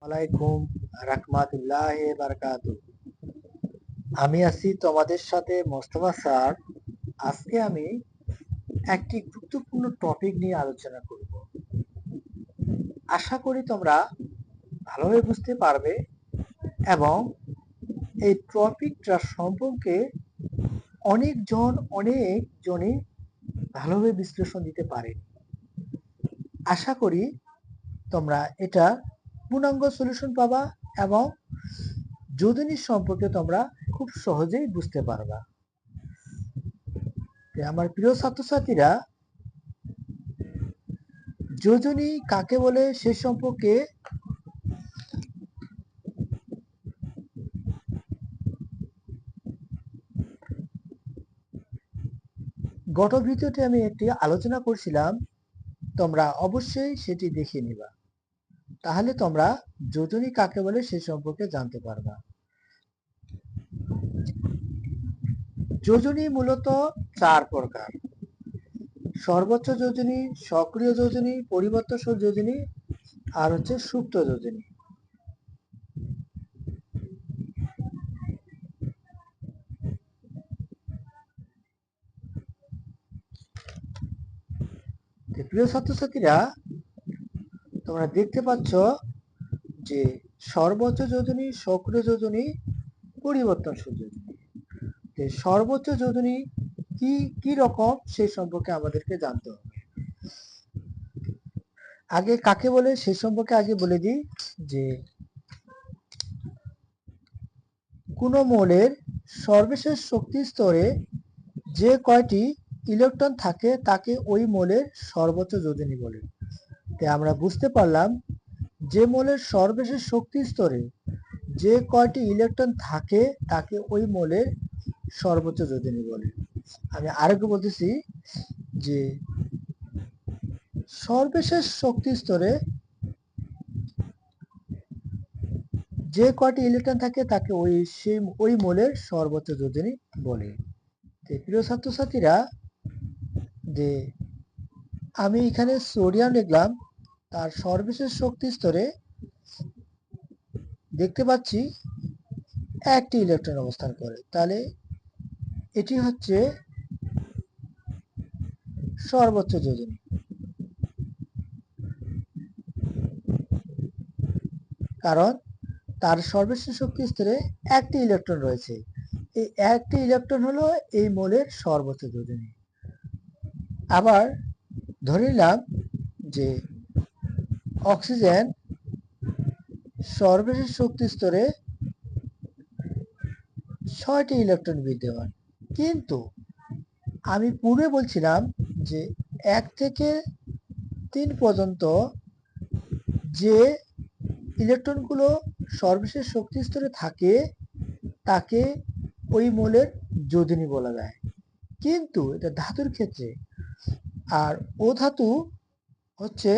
আলাইকুম রাহমাতুল্লাহ বারাকাতু। আমি আছি তোমাদের সাথে মোস্তফা স্যার। আজকে আমি একটি গুরুত্বপূর্ণ টপিক নিয়ে আলোচনা করব। আশা করি তোমরা ভালোভাবে বুঝতে পারবে এবং এই টপিকটা সম্পর্কে অনেকজনই ভালোভাবে বিশ্লেষণ দিতে পারে। আশা করি তোমরা এটা পূর্ণাঙ্গ সলিউশন পাবা এবং যোজনী সম্পর্কে তোমরা খুব সহজেই বুঝতে পারবা। আমার প্রিয় ছাত্রছাত্রীরা, যোজনী কাকে বলে সে সম্পর্কে গত ভিডিওতে আমি একটি আলোচনা করছিলাম, তোমরা অবশ্যই সেটি দেখে নিবা, তাহলে তোমরা যোজনী কাকে বলে সে সম্পর্কে জানতে পারবা। যোজনী মূলত 4 প্রকার: সর্বোচ্চ যোজনী, সক্রিয় যোজনী, পরিবর্তনশীল যোজনী আর হচ্ছে সুপ্ত যোজনী। প্রিয় ছাত্রছাত্রীরা, তোমরা দেখতে পাচ্ছ যে সর্বোচ্চ যোজনী, সক্রিয় যোজনী, পরিবর্তনশীল যোজনী। সর্বোচ্চ যোজনী কি রকম সে সম্পর্কে আমাদেরকে জানতে হবে। আগে কাকে বলে সে সম্পর্কে আগে বলে দিই যে কোন মৌলের সর্বশেষ শক্তি স্তরে যে কয়টি ইলেকট্রন থাকে তাকে ওই মৌলের সর্বোচ্চ যোজনী বলে। আমরা বুঝতে পারলাম যে মৌলের সর্বশেষ শক্তি স্তরে যে কয়টি ইলেকট্রন থাকে তাকে ওই মৌলের সর্বোচ্চ যোজনী বলে। আমি আরেকটু বলতেছি যে সর্বশেষ শক্তি স্তরে যে কয়টি ইলেকট্রন থাকে তাকে ওই মৌলের সর্বোচ্চ যোজনী বলে। প্রিয় ছাত্রছাত্রীরা, যে আমি এখানে সোডিয়াম লিখলাম, তার সর্বশেষ শক্তি স্তরে দেখতে পাচ্ছি একটি ইলেকট্রন অবস্থান করে, তাহলে এটি হচ্ছে সর্বোচ্চ যোজনী। কারণ তার সর্বশেষ শক্তি স্তরে একটি ইলেকট্রন রয়েছে, এই একটি ইলেকট্রন হলো এই মৌলের সর্বোচ্চ যোজনী। আবার ধরে নিলাম যে অক্সিজেন সর্বশেষ শক্তি স্তরে 6টি ইলেকট্রন বিদ্যমান, কিন্তু আমি পূর্বে বলছিলাম যে 1 থেকে 3 পর্যন্ত যে ইলেকট্রনগুলো সর্বশেষ শক্তি স্তরে থাকে তাকে ওই মৌলের যোজনী বলা যায়। কিন্তু এটা ধাতুর ক্ষেত্রে। আর ও ধাতু হচ্ছে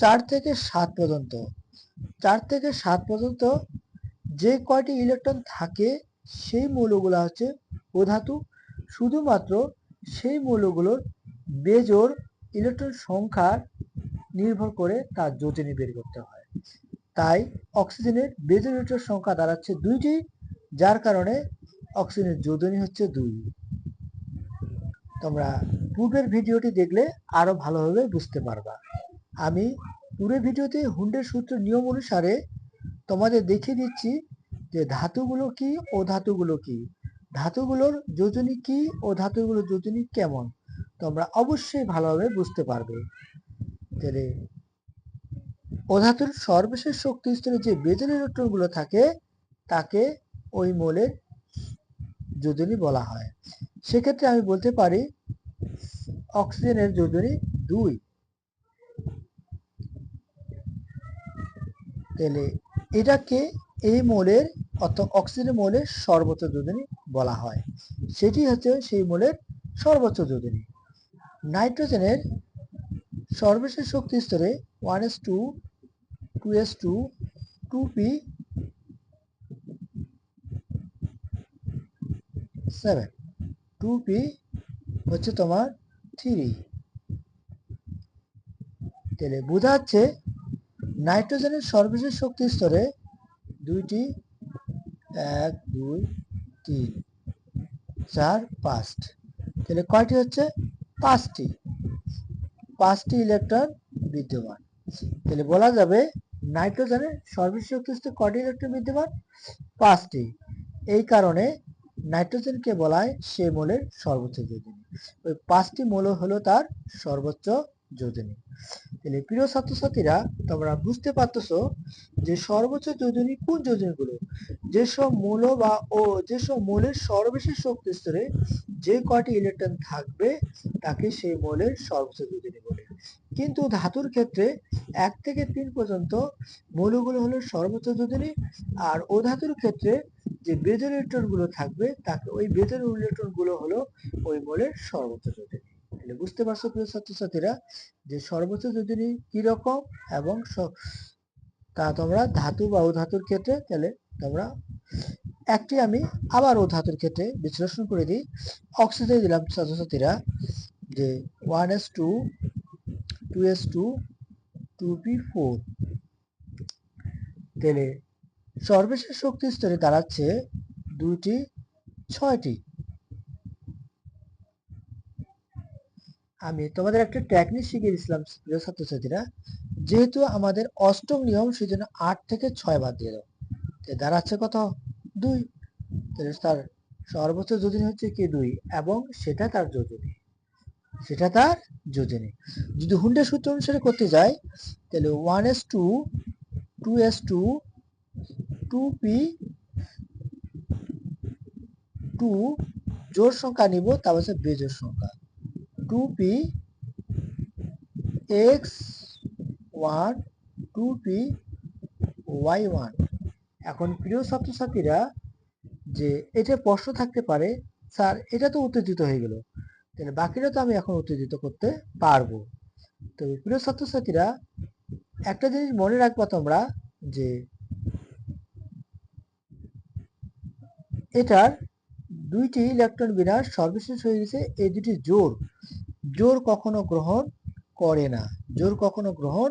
4 থেকে 7 পর্যন্ত। 4 থেকে 7 পর্যন্ত যে কয়টি ইলেকট্রন থাকে সেই মৌলগুলো হচ্ছে ও ধাতু। শুধুমাত্র সেই মৌলগুলোর বেজোড় ইলেকট্রন সংখ্যার নির্ভর করে তার যোজনী বের করতে হয়। তাই অক্সিজেনের বেজোড় ইলেকট্রন সংখ্যা দাঁড়াচ্ছে 2টি, যার কারণে অক্সিজেনের যোজনী হচ্ছে 2। তোমরা পূর্বের ভিডিওটি দেখলে আরো ভালোভাবে বুঝতে পারবা। আমি পূর্বের ভিডিওতে হুন্ডের সূত্র নিয়ম অনুসারে তোমাদের দেখিয়ে দিচ্ছি যে ধাতুগুলো কি ও ধাতুগুলো কি, ধাতুগুলোর যোজনী কি ও ধাতুগুলোর যোজনী কেমন, তোমরা অবশ্যই ভালোভাবে বুঝতে পারবে। ও ধাতুর সর্বশেষ শক্তি স্তরে যে বেজোড় ইলেকট্রনগুলো থাকে তাকে ওই মৌলের যোজনী বলা হয়। সেক্ষেত্রে আমি বলতে পারি অক্সিজেনের যোজনী 2। তাহলে এটাকে এই মৌলের অর্থাৎ অক্সিজেনের মৌলের সর্বোচ্চ যোজনী বলা হয়, সেটি হচ্ছে সেই মৌলের সর্বোচ্চ যোজনী। নাইট্রোজেনের সর্বশেষ শক্তি স্তরে 1s2 2s2 2p7 2p হচ্ছে তোমার 3। তাহলে বোঝা যাচ্ছে নাইট্রোজেনের সর্বশেষ শক্তি স্তরে দুইটি 1 2 3 4 5 তাহলে কয়টি হচ্ছে? পাঁচটি ইলেকট্রন বিদ্যমান। তাহলে বলা যাবে নাইট্রোজেনের সর্বশেষ শক্তি স্তরে কয়টি ইলেকট্রন বিদ্যমান? 5টি। এই কারণে নাইট্রোজেনকে বলা হয় সে মৌলের সর্বোচ্চ যোজনী। ওই 5টি মৌল হলো তার সর্বোচ্চ যোজনী। তাহলে প্রিয় ছাত্রছাত্রীরা, তোমরা বুঝতে পারতেছো যে সর্বোচ্চ যোজনী কোন যোজনীগুলো? যেসব মৌল যেসব মৌলের সর্বশেষ শক্তি স্তরে যে কয়টি ইলেকট্রন থাকবে তাকে সেই মৌলের সর্বোচ্চ যোজনী বলে। কিন্তু ধাতুর ক্ষেত্রে 1 থেকে 3 পর্যন্ত মৌলগুলো হলো সর্বোচ্চ যোজনী, আর অধাতুর ক্ষেত্রে যে বেজোর ইলেকট্রন গুলো থাকবে তাকে ওই বেজোর ইলেকট্রন গুলো হলো ওই মৌলের সর্বোচ্চ যোজনী। তাহলে বুঝতে পারছো প্রিয় ছাত্রছাত্রীরা যে সর্বোচ্চ যোজনী কি রকম এবং তা তোমরা ধাতু বা অধাতুর ক্ষেত্রে তাহলে তোমরা একটি আমি আবার অধাতুর ক্ষেত্রে বিশ্লেষণ করে দিই। অক্সিজেন দিলাম ছাত্রছাত্রীরা যে 1s2 2s2 2p4 তাহলে সর্বশেষ শক্তি স্তরে দাঁড়াচ্ছে দুইটি 6টি। আমি তোমাদের একটা টেকনিক শিখিয়ে দিয়েছিলাম প্রিয় ছাত্রছাত্রীরা, যেহেতু আমাদের অষ্টম নিয়ম সেজন্য 8 থেকে 6 বাদ দিয়ে দাও, দাঁড়াচ্ছে কত? 2। তাহলে তার সর্বোচ্চ যোজনী হচ্ছে কি 2 এবং সেটা তার যোজনী। যদি হুন্ডের সূত্র অনুসারে করতে যাই তাহলে 1s2 2s2 2p2 জোড় সংখ্যা নিব, তারপর হচ্ছে বেজোড় সংখ্যা 2p x1 2p y1। এখন প্রিয় ছাত্রছাত্রীরা, যে এটা প্রশ্ন থাকতে পারে স্যার এটা তো উত্তেজিত হয়ে গেল, তাহলে বাকিটা তো আমি এখন উত্তেজিত করতে পারবো। তো প্রিয় ছাত্রছাত্রীরা, একটা জিনিস মনে রাখবা তোমরা যে এটার দুইটি ইলেকট্রন বিন্যাস সর্বশেষ হয়ে গেছে। এই দুটি জোড় কখনো গ্রহণ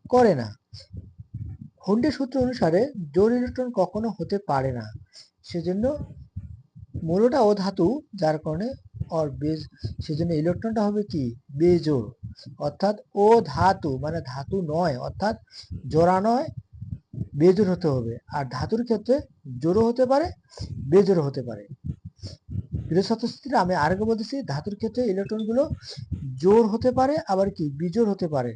করে না। হুন্ডের সূত্র অনুসারে জোড় ইলেকট্রন কখনো হতে পারে না, সেজন্য মৌলটা অধাতু, যার কারণে সেজন্য ইলেকট্রনটা হবে কি বেজোড়, অর্থাৎ ও ধাতু মানে ধাতু নয়, অর্থাৎ জোড়া নয়, বেজোড় হতে হবে। আর ধাতুর ক্ষেত্রে জোড়ও হতে পারে, বেজোড় হতে পারে। প্রিয় ছাত্রছাত্রীরা, আমি আরেকবার বলতেছি, ধাতুর ক্ষেত্রে ইলেকট্রন গুলো জোড় হতে পারে আবার কি বিজোড় হতে পারে।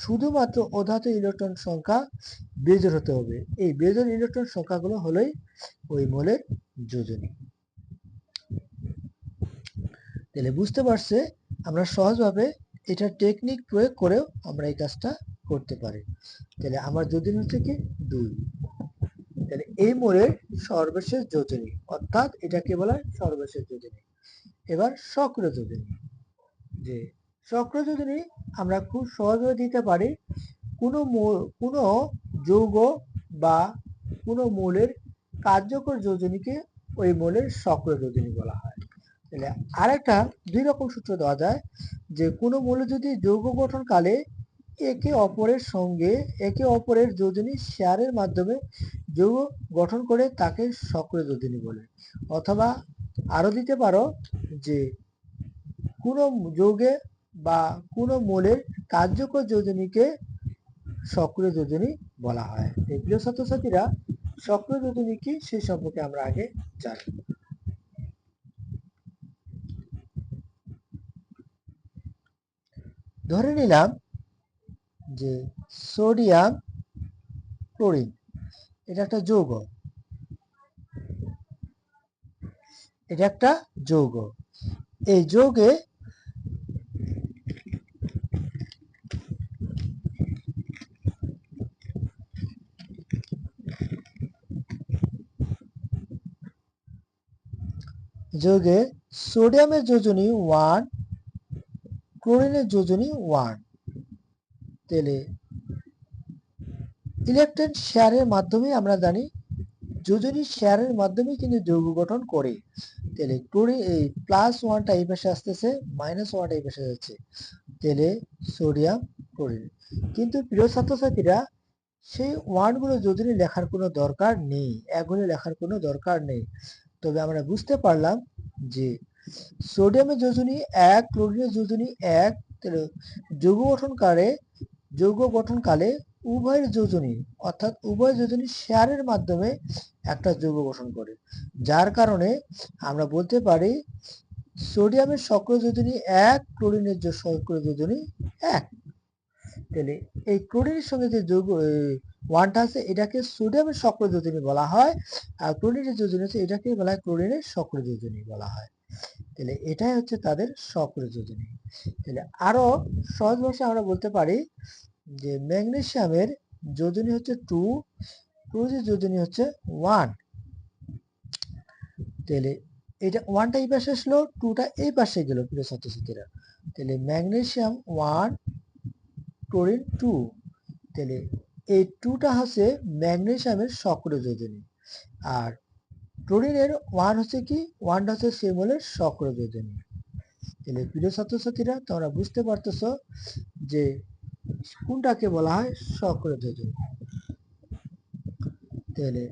শুধুমাত্র অধাতু ইলেকট্রন সংখ্যা বেজোড় হতে হবে। এই বেজোড় ইলেকট্রন সংখ্যাগুলো হলোই ওই মৌলের যোজনী। তাহলে বুঝতে পারছে আমরা সহজভাবে এটা টেকনিক প্রয়োগ করেও আমরা এই কাজটা করতে পারি। তাহলে আমার যোজনী হচ্ছে কি 2। তাহলে এই মৌলের সর্বশেষ যোজনী, অর্থাৎ এটাকে বলা হয় সর্বশেষ যোজনী। এবার সক্রিয় যোজনী। যে সক্রিয় যোজনী আমরা খুব সহজভাবে দিতে পারি কোনো যৌগ বা কোনো মৌলের কার্যকর যোজনীকে ওই মৌলের সক্রিয় যোজনী বলা হয়। তাহলে আরেকটা 2 রকম সূত্র দেওয়া যায় যে কোনো মৌল যদি যৌগ গঠনকালে একে অপরের যোজনী শেয়ারের মাধ্যমে যৌগ গঠন করে তাকে সক্রিয় যোজনী বলে। অথবা আরো দিতে পারো যে কোনো যৌগে বা কোনো মৌলের কার্যকর যোজনীকে সক্রিয় যোজনী বলা হয়। প্রিয় ছাত্রছাত্রীরা, সক্রিয় যোজনী কি সে সম্পর্কে আমরা আগে জানি। ধরে নিলাম যে সোডিয়াম ক্লোরিন এটা একটা যৌগ, এই যৌগে সোডিয়ামের যোজনী 1, ক্লোরিনের যোজনী 1। তাহলে ইলেকট্রন শেয়ারের মাধ্যমে আমরা জানি যোজনী শেয়ারের মাধ্যমে কিন্তু যৌগ গঠন করে। তাহলে ক্লোরিন এই +1টা এই পাশে আসতেছে, -1টা এই পাশে যাচ্ছে, তাহলে সোডিয়াম ক্লোরিন। কিন্তু প্রিয় ছাত্রছাত্রীরা, সেই ওয়ানগুলো যোজনী লেখার কোনো দরকার নেই, এগুলো লেখার কোনো দরকার নেই। তবে আমরা বুঝতে পারলাম যে সোডিয়ামের যোজনী 1, ক্লোরিনের যোজনী 1, যৌগ গঠনকালে উভয়ের যোজনী অর্থাৎ উভয় যোজনী শেয়ারের মাধ্যমে একটা যৌগ গঠন করে, যার কারণে আমরা বলতে পারি সোডিয়ামের সক্রিয় যোজনী 1, ক্লোরিনের সক্রিয় যোজনী 1। তাহলে এই ক্লোরিনের সঙ্গে যে যৌগ ওয়ানটা আছে এটাকে সোডিয়ামের সক্রিয় যোজনী বলা হয়, আর ক্লোরিনের যোজনী আছে এটাকে বলা হয় ক্লোরিনের সক্রিয় যোজনী বলা হয়। তাহলে এটাই হচ্ছে তাদের সক্রিয় যোজনী। তাহলে আরো সহজ ভাষায় আমরা বলতে পারি যে ম্যাগনেসিয়ামের যোজনী হচ্ছে 2, ক্লোরিনের যোজনী হচ্ছে 1। তাহলে এটা 1টা এই পাশে আসলো, 2টা এই পাশে গেল প্রিয় ছাত্রছাত্রীরা। তাহলে ম্যাগনেসিয়াম 1, ক্লোরিন 2। তাহলে এই 2টা হচ্ছে ম্যাগনেসিয়ামের সক্রিয় যোজনী, আর ক্লোরিনের 1 হচ্ছে কি, 1টা হচ্ছে সেমলের সক্রিয় যোজনী। তাহলে প্রিয় ছাত্রছাত্রীরা তোমরা বুঝতে পারতেছো যে কোনটাকে বলা হয় সক্রিয় যোজনী। তাহলে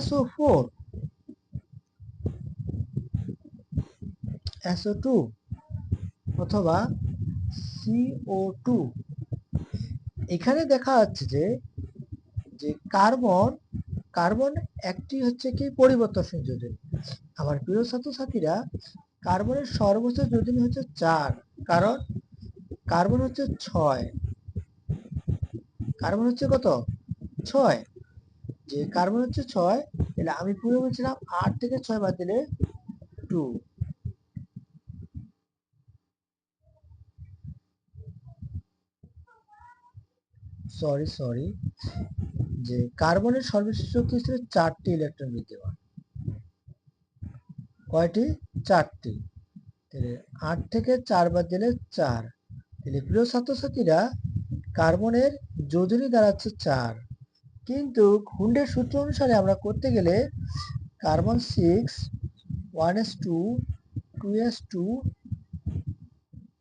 SO4, SO2 অথবা CO2, এখানে দেখা যাচ্ছে যে যে কার্বন একটি হচ্ছে কি পরিবর্তনশীল যোজনী। আমার প্রিয় ছাত্রছাত্রীরা কার্বনের সর্বোচ্চ যোজনী হচ্ছে 4, কারণ কার্বন হচ্ছে 6, কার্বন হচ্ছে কত 6, যে কার্বন হচ্ছে 6, তাহলে আমি পুরো বলছিলাম 8 থেকে 6 বাদ দিলে 2। সরি, যে কার্বনের সর্বশেষ শক্তি ছিল 4টি ইলেকট্রন বিদ্যমান। কয়টি 4টি। তাহলে 8 থেকে 4 বাদ দিলে 4। তাহলে প্রিয় ছাত্রছাত্রীরা কার্বনের যোজনী দাঁড়াচ্ছে 4, কিন্তু খুন্ডের সূত্র অনুসারে আমরা করতে গেলে কার্বন 6, 1s2, 2s2,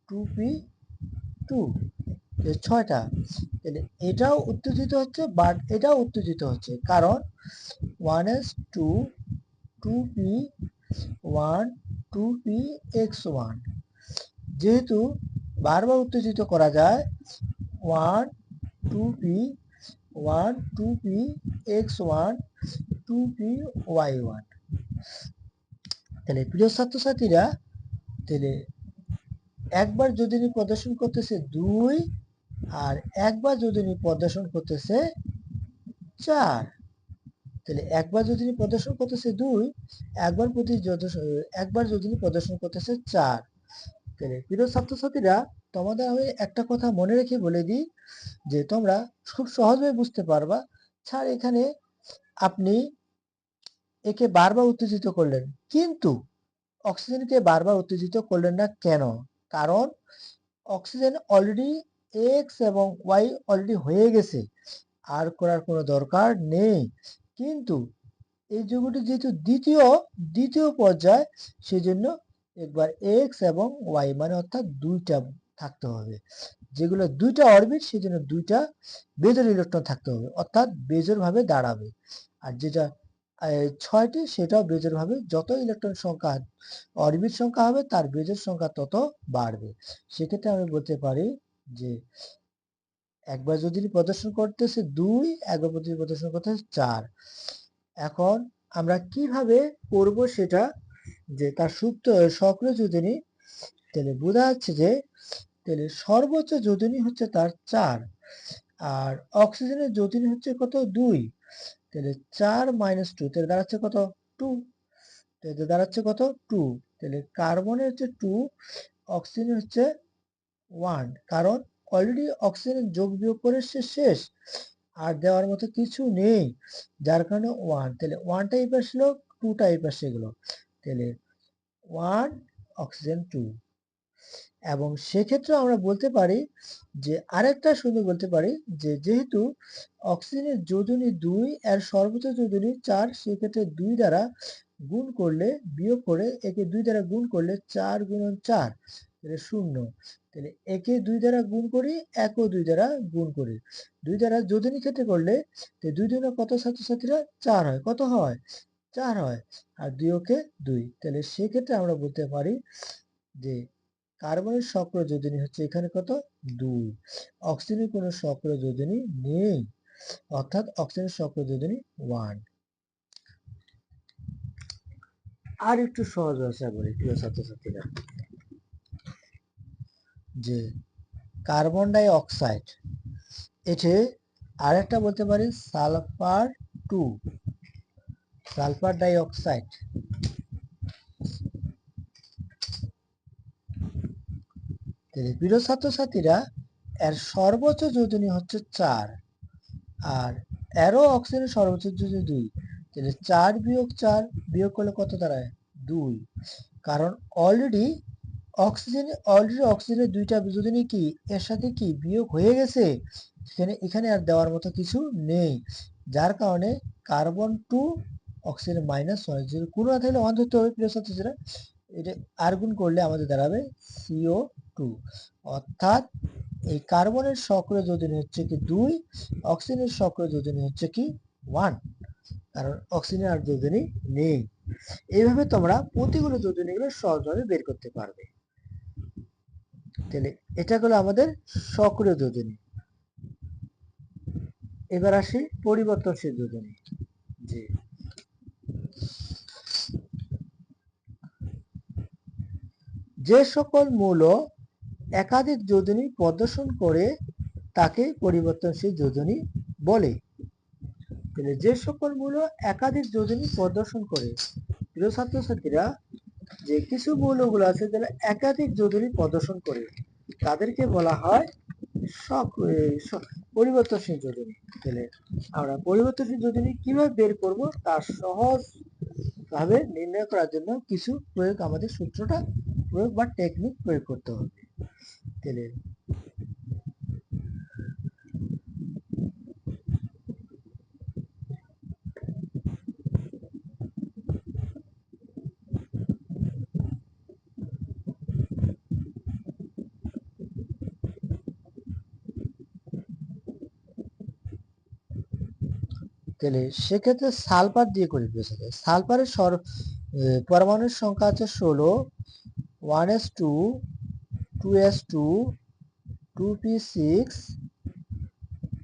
2p2, 6টা। তাহলে এটাও উত্তেজিত হচ্ছে, বাট এটাও উত্তেজিত হচ্ছে, কারণ 1s2, 2p1, 2px1, যেহেতু বারবার উত্তেজিত করা যায় 1, 2p1, 2px1, 2py1। তাহলে প্রিয় ছাত্রছাত্রীরা, তাহলে একবার যোজনী প্রদর্শন করতেছে 2, আর একবার যোজনী প্রদর্শন করতেছে 4। তাহলে একবার যোজনী প্রদর্শন করতেছে 2, একবার যোজনী প্রদর্শন করতেছে 4। তাহলে প্রিয় ছাত্রছাত্রীরা, তোমাদের আমি একটা কথা মনে রেখে বলে দিই যে তোমরা খুব সহজভাবে বুঝতে পারবা। স্যার এখানে আপনি একে বারবার উত্তেজিত করলেন, কিন্তু অক্সিজেনকে বারবার উত্তেজিত করলেন না কেন? কারণ অক্সিজেন অলরেডি এক্স এবং ওয়াই অলরেডি হয়ে গেছে, আর করার কোনো দরকার নেই। কিন্তু এই যৌগটি যেহেতু দ্বিতীয় পর্যায়, সেজন্য একবার এক্স এবং ওয়াই মানে অর্থাৎ 2টা থাকতে হবে। যেগুলো 2টা অরবিট সেজন্য 2টা বেজোর ইলেকট্রন থাকতে হবে, অর্থাৎ বেজোর ভাবে দাঁড়াবে। আর যেটা 6টি সেটাও বেজোর ভাবে, যত ইলেকট্রন সংখ্যা অরবিট সংখ্যা হবে তার বেজোর সংখ্যা তত বাড়বে। সেক্ষেত্রে আমি বলতে পারি যে একবার যদি প্রদর্শন করতেছে 2, একবার যদি প্রদর্শন করতেছে 4। এখন আমরা কিভাবে করব সেটা, যে তার সক্রিয় যোজনী, তাহলে বোঝা যাচ্ছে যে তাহলে সর্বোচ্চ যোজনী হচ্ছে তার 4, আর অক্সিজেনের যোজনী হচ্ছে কত 2। তাহলে 4 - 2, তাহলে দাঁড়াচ্ছে কত 2। তাহলে দাঁড়াচ্ছে কত 2। তাহলে কার্বনের হচ্ছে 2, অক্সিজেনের হচ্ছে 1, কারণ অলরেডি অক্সিজেনের যোগ বিয়োগ করে শেষ, আর দেওয়ার মতো কিছু নেই, যার কারণে 1। তাহলে 1টা এই পাশে এলো, 2টা এই পাশে গেল, তাহলে 1 অক্সিজেন 2। এবং সেক্ষেত্রে আমরা বলতে পারি যে আরেকটা শুধু বলতে পারি যে যেহেতু অক্সিজেনের যোজনী 2 এর সর্বোচ্চ যোজনী 4, সেক্ষেত্রে 2 দ্বারা গুণ করলে, বিয়োগ করে একে 2 দ্বারা গুণ করলে 4 × 4 তাহলে 0। তাহলে একে 2 দ্বারা গুণ করি, একও 2 দ্বারা গুণ করি। 2 দ্বারা যোজনী ক্ষেত্রে করলে 2 দুগুণে কত ছাত্রছাত্রীরা 4 হয়। কত হয়? 4 হয়। আর 2 ওকে 2। তাহলে সেক্ষেত্রে আমরা বলতে পারি যে কার্বনের সক্রিয় যোজনী হচ্ছে এখানে কত? 2। অক্সিজেনের কোনো সক্রিয় যোজনী নেই, অর্থাৎ অক্সিজেনের সক্রিয় যোজনী 1। আর একটু সহজ ভাষায় বলি প্রিয় ছাত্রছাত্রীরা, যে কার্বন ডাই অক্সাইড, এটি আরেকটা বলতে পারি সালফার 2, সালফার ডাই অক্সাইড। প্রিয় ছাত্রছাত্রীরা, এর সর্বোচ্চ যোজনী হচ্ছে 4, আর এরও অক্সিজেনের সর্বোচ্চ যোজনী 2। তাহলে 4 বিয়োগ 4 বিয়োগ করলে কত দাঁড়ায়? 2। কারণ অলরেডি অক্সিজেনের 2টা যোজনী কি এর সাথে কি বিয়োগ হয়ে গেছে, এখানে আর দেওয়ার মতো কিছু নেই, যার কারণে কার্বন 2 অক্সিজেন -1, যদি কোনো না থাকলে 1 ধরতে হবে প্রিয় ছাত্রছাত্রীরা। এটা আর গুণ করলে আমাদের দাঁড়াবে CO2, অর্থাৎ এই কার্বনের সক্রিয় যোজনী হচ্ছে কি 2, অক্সিজেনের সক্রিয় যোজনী হচ্ছে কি 1, কারণ অক্সিজেনের আর যোজনী নেই। এইভাবে তোমরা প্রতিগুলো যোজনীগুলো সহজভাবে বের করতে পারবে। তাহলে এটা হলো আমাদের সক্রিয় যোজনী। এবার আসি পরিবর্তনশীল যোজনী। জি, যে সকল মৌল একাধিক যোজনী প্রদর্শন করে তাকে পরিবর্তনশীল যোজনী বলে। তাহলে যে সকল মৌল একাধিক যোজনী প্রদর্শন করে, প্রিয় ছাত্রছাত্রীরা, যে কিছু মৌলগুলো আছে যারা একাধিক যোজনী প্রদর্শন করে তাদেরকে বলা হয় পরিবর্তনশীল যোজনী। তাহলে আমরা পরিবর্তনশীল যোজনী কিভাবে বের করব তার সহজ ভাবে নির্ণয় করার জন্য কিছু প্রয়োগ, আমাদের সূত্রটা প্রয়োগ বা টেকনিক প্রয়োগ করতে হবে। তাহলে সেক্ষেত্রে সালফার দিয়ে করি। সালফারের পরমাণুর সংখ্যা আছে 16, 1s2, 2s2, 2p6,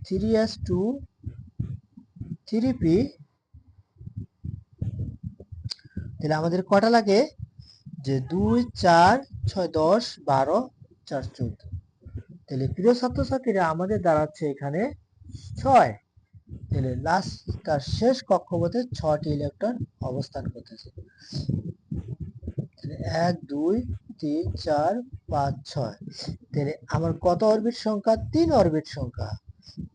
3s2, 3p। তাহলে আমাদের কটা লাগে? যে 2, 4, 6, 10, 12, 4, 14। তাহলে প্রিয় ছাত্রছাত্রীরা, আমাদের দাঁড়াচ্ছে এখানে 6। তাহলে লাস্ট তার শেষ কক্ষপথে 6টি ইলেকট্রন অবস্থান করতেছে। 1, 2, 3, 4, 5, 6। তাহলে আমার কত অরবিট সংখ্যা? 3 অরবিট সংখ্যা।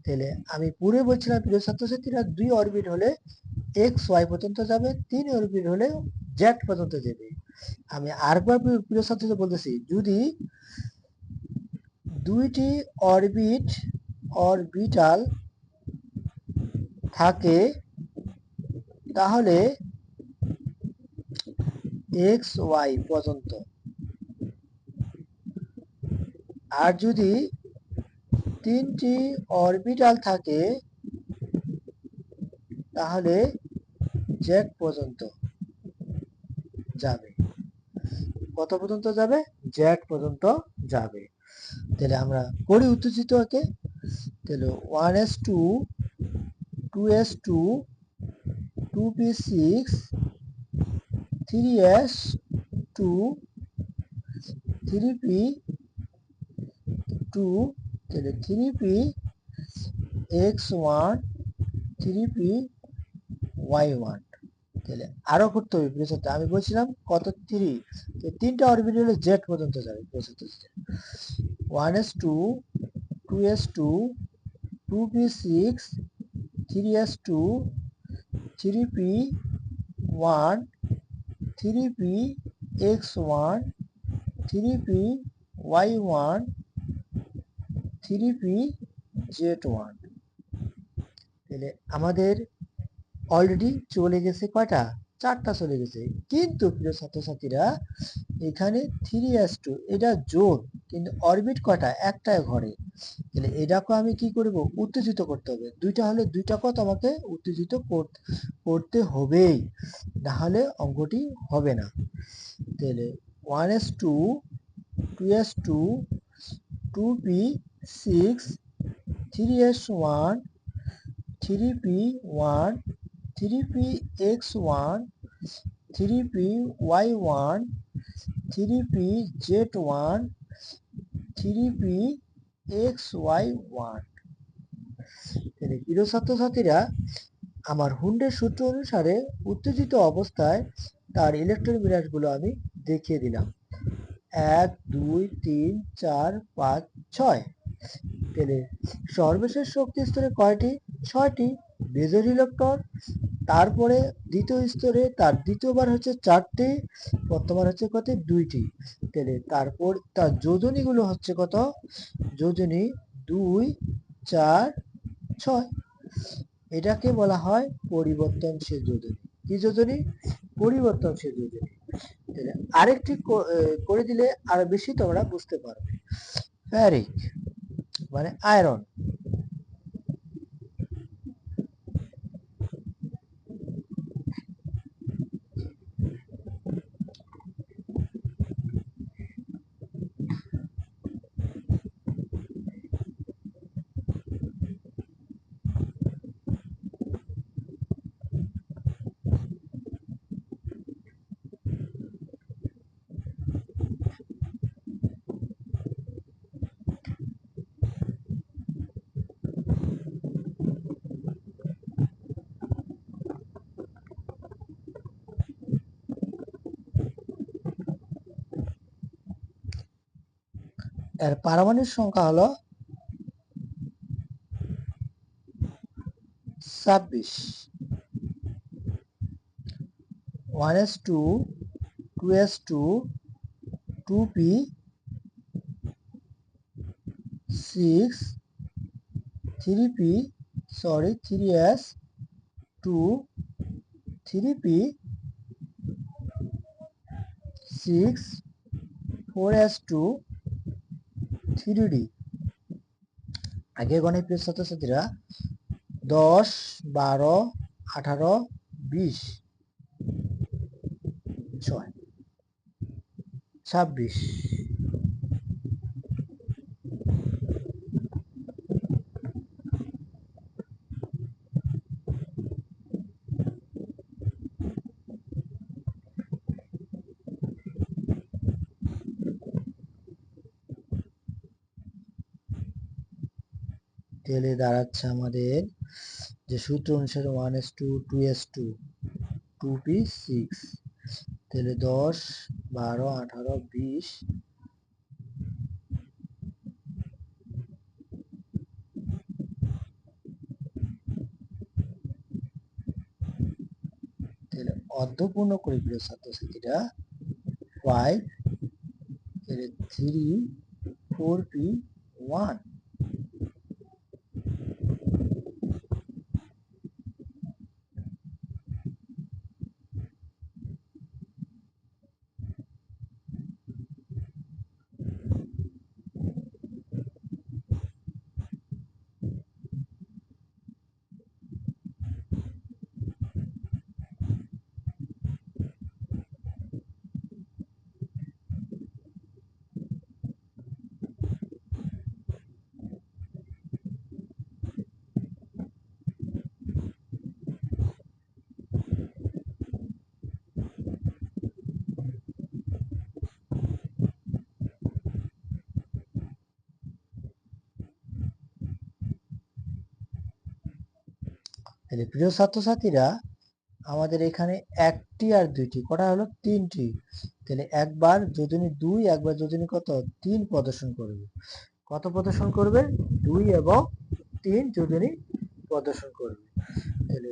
তাহলে আমি পুরো বলছিলাম প্রিয় ছাত্রছাত্রীরা, 2 অরবিট হলে এক্স ওয়াই পর্যন্ত যাবে, 3 অরবিট হলে জেড পর্যন্ত যাবে। আমি আরেকবার প্রিয় ছাত্রীদের বলতেছি, যদি 2টি অরবিটাল থাকে তাহলে এক্স ওয়াই পর্যন্ত, আর যদি 3টি অরবিটাল থাকে তাহলে জেড পর্যন্ত যাবে। কত পর্যন্ত যাবে? জেড পর্যন্ত যাবে। তাহলে আমরা করি উত্তেজিত একে। তাহলে 1s2, 2s2, 2p6, 3s2, 3p2, তাহলে 3px1, 3py1। তাহলে আরো করতে হবে প্রিয় ছাত্র, আমি বলছিলাম কত? 3। তিনটা অরবিটাল জেড পর্যন্ত যাবে প্রিয় ছাত্র। 1s2, 2s2, 2p6, 3s2, 3p1, 3px1, 3py1, 3pz1। তাহলে আমাদের অলরেডি চলে গেছে কয়টা? 4টা চলে গেছে। কিন্তু প্রিয় ছাত্রছাত্রীরা এখানে 3s2 এটা জোড়, কিন্তু অরবিট কয়টা? একটাই ঘরে। তাহলে এটাকে আমি কি করব? উত্তেজিত করতে হবে। দুইটা হলে দুইটাকেও তোমাকে উত্তেজিত করতে হবেই, নাহলে অঙ্কটি হবে না। তাহলে 1s2 2s2 2p6 3s1 3p1 3px1 3py1 3pz1 3pxy1। প্রিয় ছাত্রছাত্রীরা, আমার হুন্ডের সূত্র অনুসারে উত্তেজিত অবস্থায় তার ইলেকট্রন বিন্যাসগুলো আমি দেখিয়ে দিলাম। 1 2 3 4 5 6। তাহলে সর্বশেষ শক্তি স্তরে কয়টি? 6টি মেজর ইলেকট্রন। তারপরে দ্বিতীয় স্তরে তার দ্বিতীয়বার হচ্ছে 4টি, প্রথমবার হচ্ছে কত? 2টি। তাহলে তারপর তার যোজনীগুলো হচ্ছে কত? যোজনী 2 4 6। এটাকে বলা হয় পরিবর্তনশীল যোজনী। কি যোজনী? পরিবর্তনশীল যোজনী। আরেকটি করে দিলে আরো বেশি তোমরা বুঝতে পারবে। ফেরিক মানে আয়রন। এর পারমাণবিক সংখ্যা হলো 26। 1s2 2s2 2p6 3s2 3p6 4s2 3d। আগে গণিত প্রিয় ছাত্রছাত্রীরা 10 12 18 20 6 26। তাহলে দাঁড়াচ্ছে আমাদের যে সূত্র অনুসারে 1s2 2s2 2p6। তাহলে 10 12 18 20। তাহলে অর্ধপূর্ণ করে প্রিয় ছাত্রছাত্রীরা 5, তাহলে 3 4p1। তাহলে প্রিয় ছাত্রছাত্রীরা, আমাদের এখানে একটি আর দুইটি কটা হলো? 3টি। তাহলে একবার যোজনী 2, একবার যোজনী কত? 3 প্রদর্শন করবে। কত প্রদর্শন করবে? 2 এবং 3 যোজনী প্রদর্শন করবে। তাহলে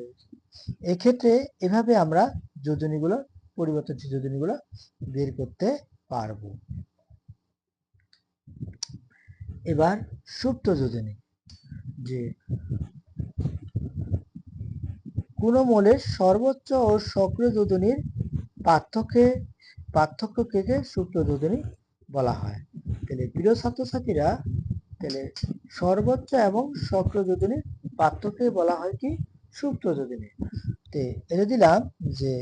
এক্ষেত্রে এভাবে আমরা যোজনীগুলো, পরিবর্তনশীল যোজনীগুলো বের করতে পারবো। এবার সুপ্ত যোজনী, যে কোন মোলের সর্বোচ্চ ও সক্রিয় যোজনীর পার্থক্যকে সুপ্ত যোজনী বলা হয়। তাহলে প্রিয় ছাত্রছাত্রীরা, তাহলে সর্বোচ্চ এবং সক্রিয় যোজনীর পার্থক্যকে বলা হয় কি সুপ্ত যোজনী। এটা দিলাম যে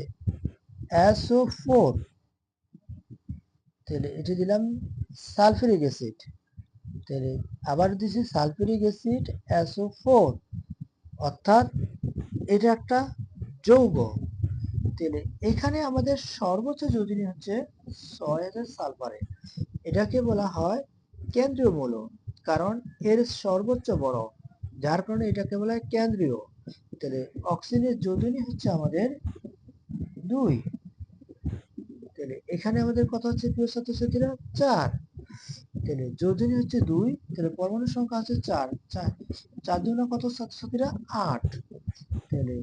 SO4, তাহলে এটা দিলাম সালফিউরিক অ্যাসিড, তাহলে আবার দিছি সালফিউরিক অ্যাসিড SO4, অর্থাৎ এটা একটা যৌগ। তাহলে এখানে আমাদের সর্বোচ্চ যোজনী হচ্ছে 6000 সালফারে। এটাকে বলা হয় কেন্দ্রীয় মৌল, কারণ এর সর্বোচ্চ বড়, যার কারণে এটাকে বলা হয় কেন্দ্রীয়। তাহলে অক্সিজেনের যোজনী হচ্ছে আমাদের 2, তাহলে এখানে আমাদের কত হচ্ছে প্রিয় ছাত্রছাত্রীরা 4, তাহলে যোজনী হচ্ছে 2, তাহলে পরমাণু সংখ্যা হচ্ছে 4, 4 দুগুণে কত ছাত্রছাত্রীরা 8, তাহলে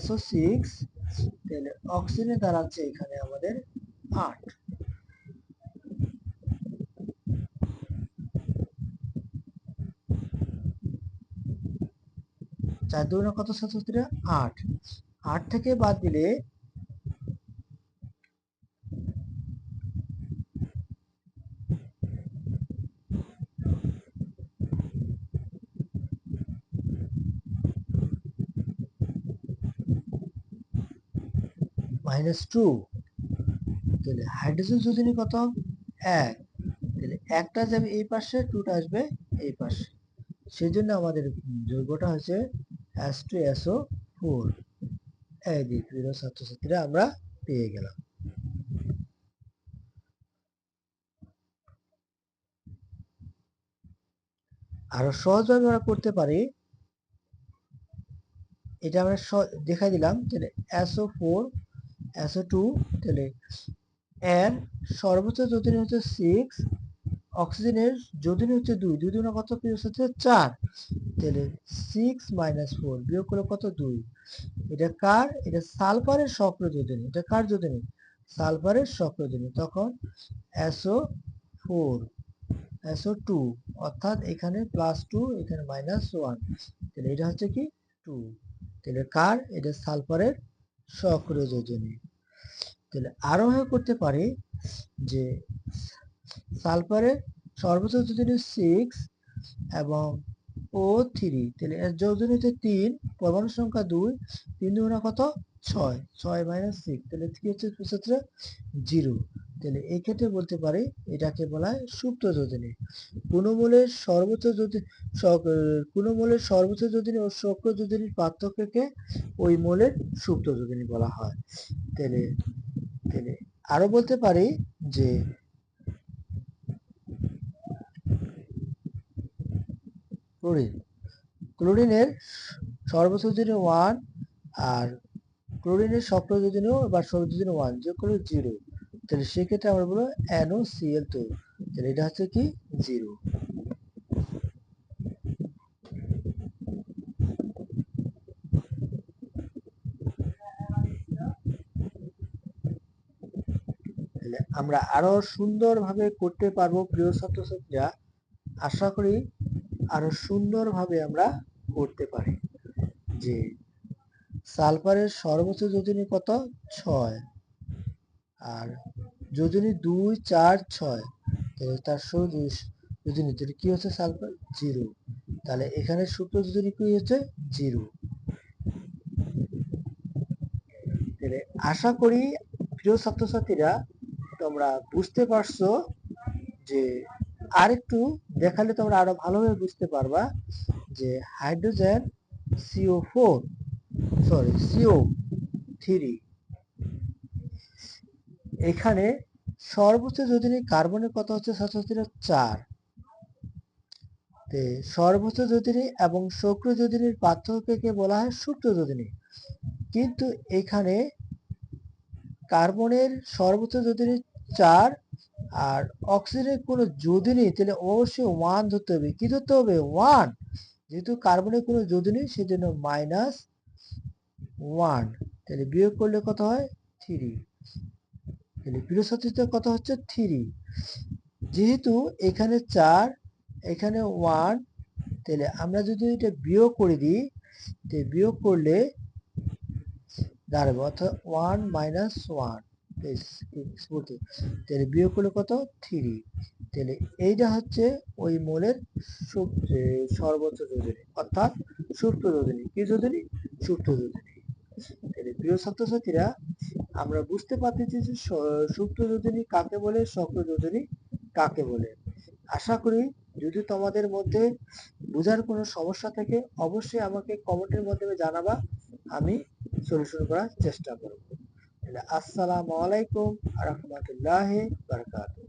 SO6, তাহলে অক্সিজেনে দাঁড়াচ্ছে এখানে আমাদের 8। 4 দুগুণে কত ছাত্রছাত্রীরা 8, 8 থেকে বাদ দিলে -2, তাহলে হাইড্রোজেন যোজনী কত 1, তাহলে একটা যাবে এই পাশে, 2টা আসবে এই পাশে, সেজন্য আমাদের যৌগটা হচ্ছে H2SO4। এই যে প্রিয় ছাত্রছাত্রীরা আমরা পেয়ে গেলাম। আরো সহজভাবে আমরা করতে পারি, এটা আমরা দেখাই দিলাম, তাহলে SO4 SO2, তাহলে এর সর্বোচ্চ যোজনী হচ্ছে 6, অক্সিজেনের যোজনী হচ্ছে 2, 2 দুগুণে কত প্রিয় হচ্ছে 4, তাহলে 6 - 4 বিয়োগ করলে কত 2, এটা কার, এটা সালফারের সক্রিয় যোজনী, এটা কার যোজনী সালফারের সক্রিয় যোজনী, তখন SO4 SO2, অর্থাৎ এখানে +2 এখানে -1, তাহলে এটা হচ্ছে কি 2, তাহলে কার, এটা সালফারের সক্রিয় যোজনী। তাহলে আরো ভাবে করতে পারি যে সালফারের সর্বোচ্চ যোজনী 6 এবং O3, তাহলে এর যোজনী হচ্ছে 3, পরমাণু সংখ্যা 2, 3 দুগুণে কত 6, 6 - 6, তাহলে কি হচ্ছে 0, তাহলে এই ক্ষেত্রে বলতে পারি এটাকে বলা হয় সুপ্ত যোজনী। কোন মৌলের সর্বোচ্চ যোজনী ও সক্রিয় যোজনীর পার্থক্যকে ওই মৌলের সুপ্ত যোজনী বলা হয়। তাহলে তাহলে আরো বলতে পারি যে ক্লোরিনের সর্বোচ্চ যোজনী 1, আর ক্লোরিনের সক্রিয় যোজনীও বা সক্রিয় যোজনী 1 যোগ করলে 0, তাহলে সেক্ষেত্রে আমরা বলবো NOCl2, তাহলে এটা হচ্ছে কি 0। তাহলে আমরা আরো সুন্দরভাবে করতে পারবো প্রিয় ছাত্রছাত্রীরা, আশা করি আরো সুন্দরভাবে আমরা করতে পারি। যে সালফারের সর্বোচ্চ যোজনী কত 6, আর যোজনী 2, 4, 6, তাহলে তার যোজনী তাহলে কি হচ্ছে সালফার 0, তাহলে এখানে সুপ্ত যোজনী কি হচ্ছে 0। তাহলে আশা করি প্রিয় ছাত্রছাত্রীরা তোমরা বুঝতে পারছো, যে আরেকটু দেখালে তোমরা আরো ভালোভাবে বুঝতে পারবা যে হাইড্রোজেন CO3, এখানে সর্বোচ্চ যোজনী কার্বনের কত হচ্ছে ছাত্রছাত্রীরা 4, সর্বোচ্চ যোজনী এবং সক্রিয় যোজনীর পার্থক্যকে বলা হয় সুপ্ত যোজনী। কিন্তু এখানে কার্বনের সর্বোচ্চ যোজনী 4, আর অক্সিজেনের কোনো যোজনী, তাহলে অবশ্যই 1 ধরতে হবে। কি ধরতে হবে 1, যেহেতু কার্বনের কোনো যোজনী সেজন্য -1, তাহলে বিয়োগ করলে কত হয় 3, তাহলে প্রিয় ছাত্রীদের কত হচ্ছে 3, যেহেতু এখানে 4 এখানে 1, তাহলে আমরা যদি এটা বিয়োগ করে দিই, বিয়োগ করলে দাঁড়াবে, অর্থাৎ 1 মাইনাস 1 তাহলে বিয়োগ করলে কত 3। তাহলে এইটা হচ্ছে ওই মোলের সর্বোচ্চ যোজনী, অর্থাৎ সুপ্ত যোজনী। কি যোজনী? সুপ্ত যোজনী। তাহলে প্রিয় ছাত্রছাত্রীরা, আমরা বুঝতে পারতেছি যে সুপ্ত যোজনী কাকে বলে, সক্রিয় যোজনী কাকে বলে। আশা করি যদি তোমাদের মধ্যে বোঝার কোনো সমস্যা থাকে অবশ্যই আমাকে কমেন্টের মাধ্যমে জানাবা, আমি সলিউশন করার চেষ্টা করব। আসসালামু আলাইকুম ওয়া রাহমাতুল্লাহি ওয়া বারাকাতুহু।